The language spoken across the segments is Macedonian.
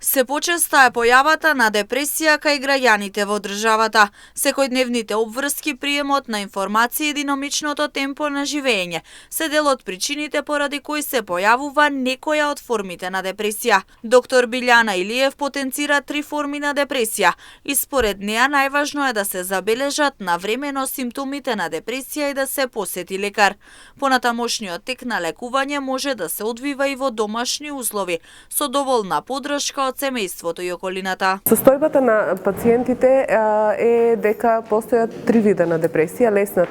Се почеста е појавата на депресија кај граѓаните во државата. Секојдневните обврски, приемот на информации и динамичното темпо на живење се дел од причините поради кои се појавува некоја од формите на депресија. Доктор Билјана Илиев потенцира 3 форми на депресија и според неа најважно е да се забележат навремено симптомите на депресија и да се посети лекар. Понатамошниот тек на лекување може да се одвива и во домашни услови со доволна поддршка од семејството и околината. Состојбата на пациентите е дека постојат 3 вида на депресија: лесна,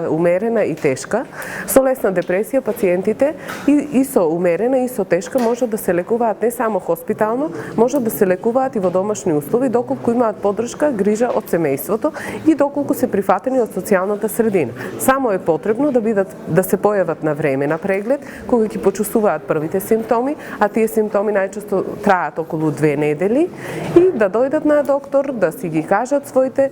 умерена и тешка. Со лесна депресија пациентите и со умерена и со тешка може да се лекуваат не само хоспитално, може да се лекуваат и во домашни услови доколку имаат поддршка, грижа од семејството и доколку се прифатени од социјалната средина. Само е потребно да се појават на време на преглед кога ќе почувствуваат првите симптоми, а тие симптоми најчесто траат околу 2 недели, и да дојдат на доктор, да си ги кажат своите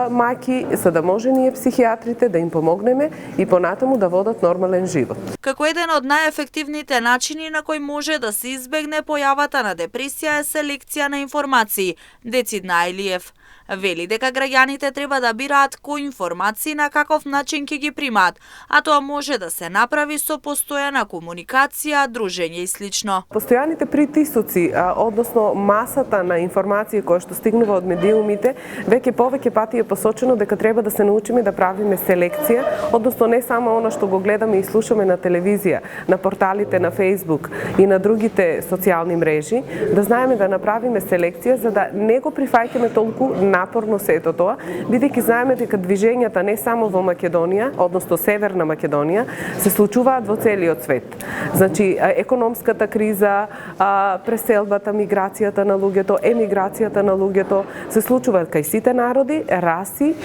маки, за да може ние психијатрите да им помогнеме и понатаму да водат нормален живот. Како еден од најефективните начини на кој може да се избегне појавата на депресија е селекција на информации, децидна Илиев. Вели дека граѓаните треба да бираат кои информации на каков начин ќе ги примаат, а тоа може да се направи со постојана комуникација, дружење и слично. Постојаните притисоци, односно масата на информација која што стигнува од медиумите, веќе повеќе пати е посочено дека треба да се научиме да правиме селекција, односно не само она што го гледаме и слушаме на телевизија, на порталите на Facebook и на другите социјални мрежи, да знаеме да направиме селекција за да не го прифаќаме толку напорно сето тоа, бидејќи знаеме дека движењата не само во Македонија, односно Северна Македонија, се случуваат во целиот свет. Значи, економската криза, преселбата, миграцијата на луѓето, емиграцијата на луѓето се случуваат кај сите народи, раси,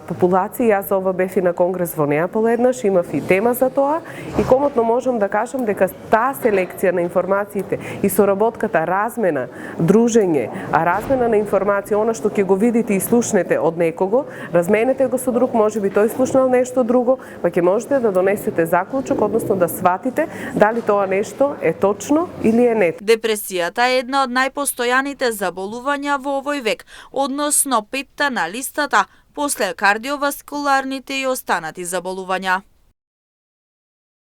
популации. Јас за ова бев и на конгрес во Неапол еднаш, имав и тема за тоа и комотно можам да кажам дека таа селекција на информациите и соработката, размена, дружење, размена на информација, она што ќе го видите и слушнете од некого, разменете го со друг, можеби тој слушнал нешто друго, па ќе можете да донесете заклучок, односно да сватите дали тоа нешто е точно или е не. Депресијата е една од најпостојаните заболувања во овој век, односно 5-та на листата после кардиоваскуларните и останати заболувања.